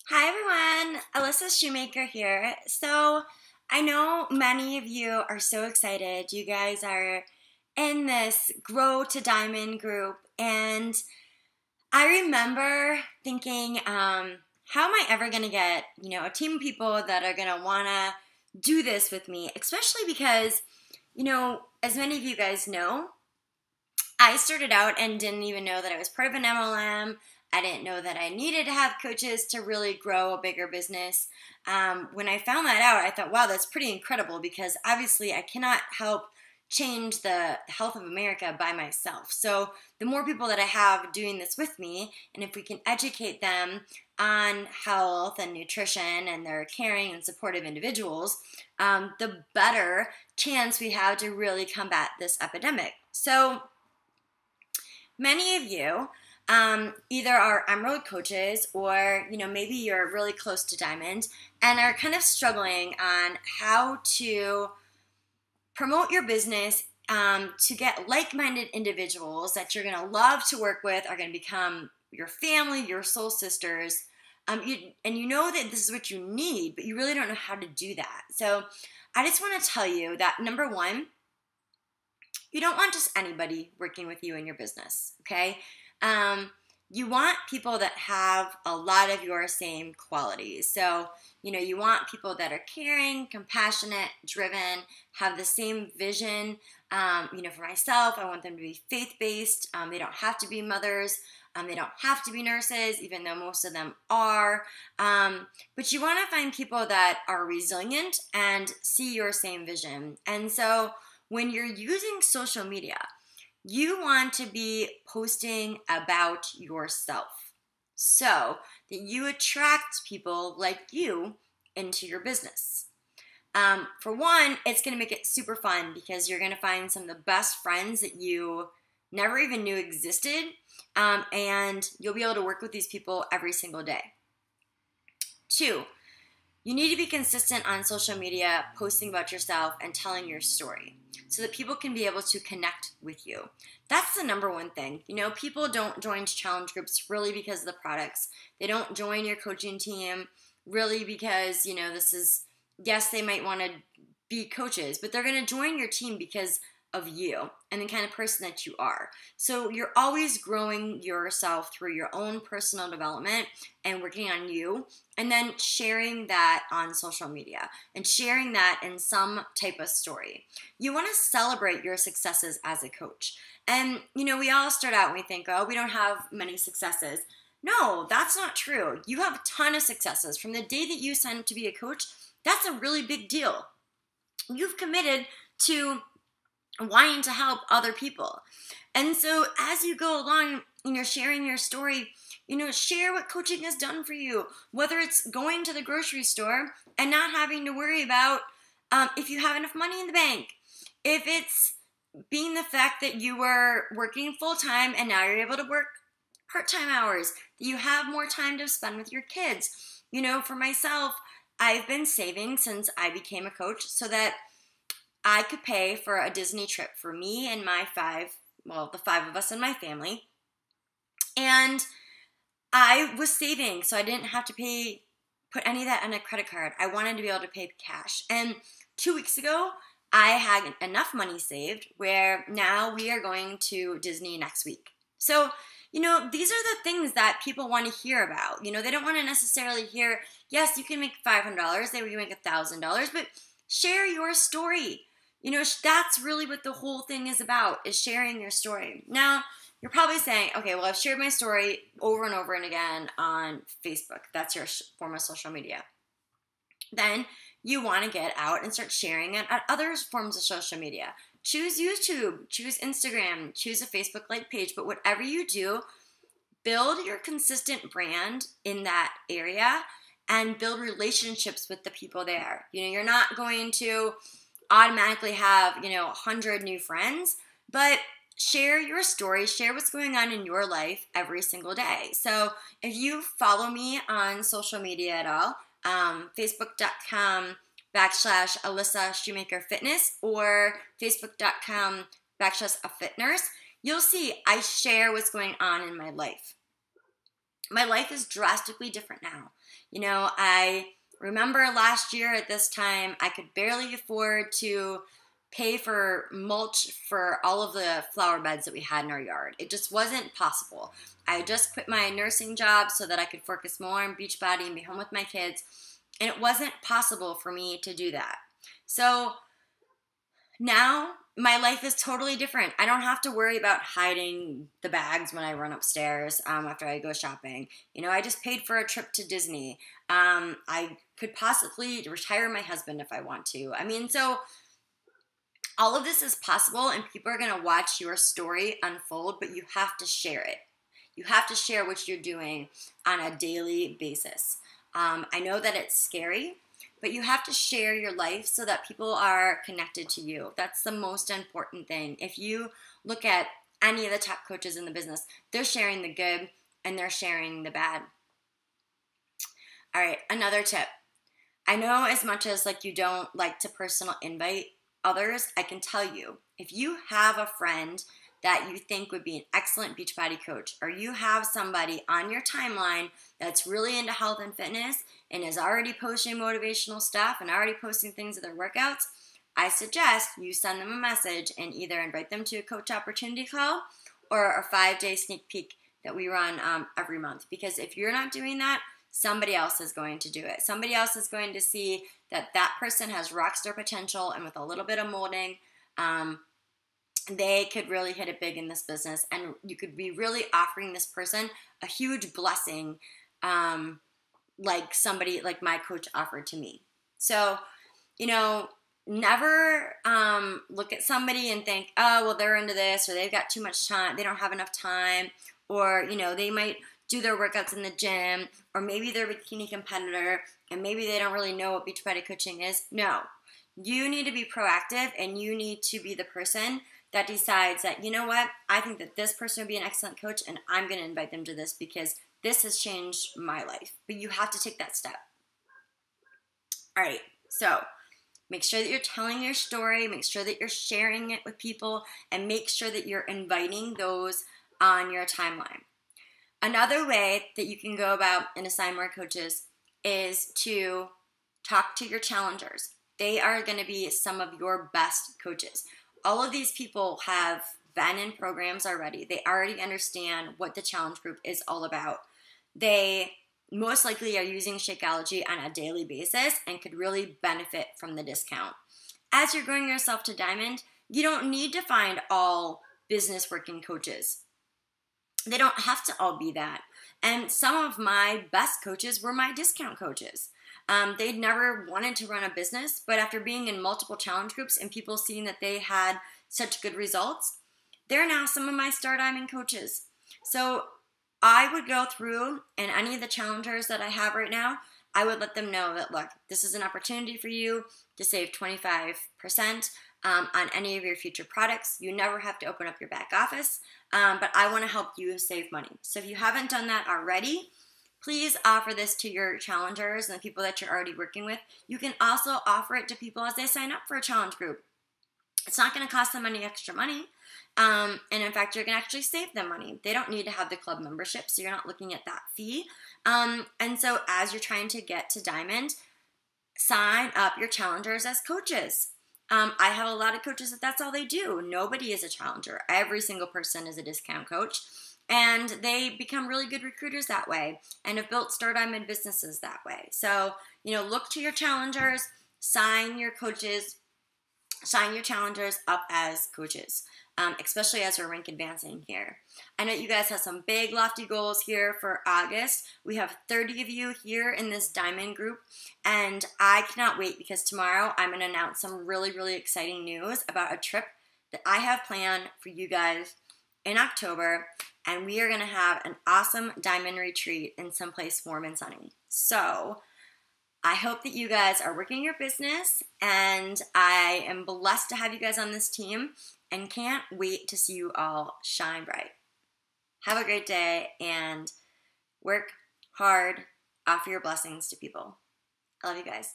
Hi everyone, Alyssa Schomaker here. So I know many of you are so excited. You guys are in this Grow to Diamond group, and I remember thinking, how am I ever gonna get a team of people that are gonna wanna do this with me? Especially because as many of you guys know, I started out and didn't even know that I was part of an MLM. I didn't know that I needed to have coaches to really grow a bigger business. When I found that out, I thought, wow, that's pretty incredible because obviously I cannot help change the health of America by myself. So the more people that I have doing this with me, and if we can educate them on health and nutrition and they're caring and supportive individuals, the better chance we have to really combat this epidemic. So many of you either are emerald coaches or maybe you're really close to diamond and are kind of struggling on how to promote your business to get like-minded individuals that you're going to love to work with, are going to become your family, your soul sisters. You know that this is what you need, but you really don't know how to do that. So I just want to tell you that, number one, you don't want just anybody working with you in your business, okay? You want people that have a lot of your same qualities. So, you want people that are caring, compassionate, driven, have the same vision. For myself, I want them to be faith-based. They don't have to be mothers. They don't have to be nurses, even though most of them are. But you want to find people that are resilient and see your same vision. And so when you're using social media, you want to be posting about yourself so that you attract people like you into your business. For one, it's going to make it super fun because you're going to find some of the best friends that you never even knew existed, and you'll be able to work with these people every single day. Two, you need to be consistent on social media, posting about yourself and telling your story so that people can be able to connect with you. That's the number one thing. People don't join challenge groups really because of the products. They don't join your coaching team really because, this is, yes, they might want to be coaches, but they're going to join your team because of you and the kind of person that you are. So you're always growing yourself through your own personal development and working on you, and then sharing that on social media and sharing that in some type of story. You want to celebrate your successes as a coach. And, we all start out and we think, oh, we don't have many successes. No, that's not true. You have a ton of successes. From the day that you sign up to be a coach, that's a really big deal. You've committed to wanting to help other people. And so as you go along and you're sharing your story, share what coaching has done for you, whether it's going to the grocery store and not having to worry about if you have enough money in the bank, if it's being the fact that you were working full-time and now you're able to work part-time hours, that you have more time to spend with your kids. For myself, I've been saving since I became a coach so that I could pay for a Disney trip for me and the five of us in my family. And I was saving, so I didn't have to put any of that on a credit card. I wanted to be able to pay cash. And 2 weeks ago, I had enough money saved where now we are going to Disney next week. So, these are the things that people want to hear about. They don't want to necessarily hear, yes, you can make $500, they can make $1,000, but share your story. That's really what the whole thing is about, is sharing your story. Now, you're probably saying, okay, well, I've shared my story over and over and again on Facebook. That's your form of social media. Then you want to get out and start sharing it at other forms of social media. Choose YouTube, choose Instagram, choose a Facebook like page, but whatever you do, build your consistent brand in that area and build relationships with the people there. You're not going to automatically have, 100 new friends, but share your story, share what's going on in your life every single day. So if you follow me on social media at all, facebook.com/Alyssa Schomaker Fitness or facebook.com/a fit nurse, you'll see I share what's going on in my life. my life is drastically different now. You know, I remember last year at this time, I could barely afford to pay for mulch for all of the flower beds that we had in our yard. It just wasn't possible. I just quit my nursing job so that I could focus more on BeachBody and be home with my kids, and it wasn't possible for me to do that. So now my life is totally different. I don't have to worry about hiding the bags when I run upstairs after I go shopping. You know, I just paid for a trip to Disney. I could possibly retire my husband if I want to. I mean, so all of this is possible, and people are going to watch your story unfold, but you have to share it. You have to share what you're doing on a daily basis. I know that it's scary, but you have to share your life so that people are connected to you. That's the most important thing. If you look at any of the top coaches in the business, they're sharing the good and they're sharing the bad. All right, another tip. I know as much as like you don't like to personal invite others, I can tell you, if you have a friend that you think would be an excellent Beachbody coach, or you have somebody on your timeline that's really into health and fitness and is already posting motivational stuff and already posting things of their workouts, I suggest you send them a message and either invite them to a coach opportunity call or a 5-day sneak peek that we run every month. Because if you're not doing that, somebody else is going to do it. Somebody else is going to see that that person has rockstar potential, and with a little bit of molding, they could really hit it big in this business, and you could be really offering this person a huge blessing, like somebody like my coach offered to me. So, you know, never look at somebody and think, oh, well, they're into this, or they've got too much time, they don't have enough time, or, you know, they might do their workouts in the gym, or maybe they're a bikini competitor, and maybe they don't really know what Beachbody coaching is. No, you need to be proactive, and you need to be the person that decides that, you know what, I think that this person would be an excellent coach, and I'm going to invite them to this because this has changed my life. But you have to take that step. All right, so make sure that you're telling your story, make sure that you're sharing it with people, and make sure that you're inviting those on your timeline. Another way that you can go about and assign more coaches is to talk to your challengers. They are going to be some of your best coaches. All of these people have been in programs already. They already understand what the challenge group is all about. They most likely are using Shakeology on a daily basis and could really benefit from the discount. As you're growing yourself to Diamond, you don't need to find all business working coaches. They don't have to all be that. And some of my best coaches were my discount coaches. They'd never wanted to run a business, but after being in multiple challenge groups and people seeing that they had such good results, they're now some of my Star Diamond coaches. So I would go through, and any of the challengers that I have right now, I would let them know that, look, this is an opportunity for you to save 25% on any of your future products. You never have to open up your back office, but I want to help you save money. So if you haven't done that already, please offer this to your challengers and the people that you're already working with. You can also offer it to people as they sign up for a challenge group. It's not going to cost them any extra money. And in fact, you're going to actually save them money. They don't need to have the club membership, so you're not looking at that fee. And so as you're trying to get to Diamond, sign up your challengers as coaches. I have a lot of coaches that's all they do. Nobody is a challenger. Every single person is a discount coach. And they become really good recruiters that way and have built Star Diamond businesses that way. So, you know, look to your challengers, sign your challengers up as coaches, especially as we're rank advancing here. I know you guys have some big lofty goals here for August. We have 30 of you here in this Diamond group, and I cannot wait because tomorrow I'm going to announce some really, really exciting news about a trip that I have planned for you guys in October, and we are going to have an awesome Diamond retreat in someplace warm and sunny. So I hope that you guys are working your business, and I am blessed to have you guys on this team and can't wait to see you all shine bright. Have a great day and work hard, offer your blessings to people. I love you guys.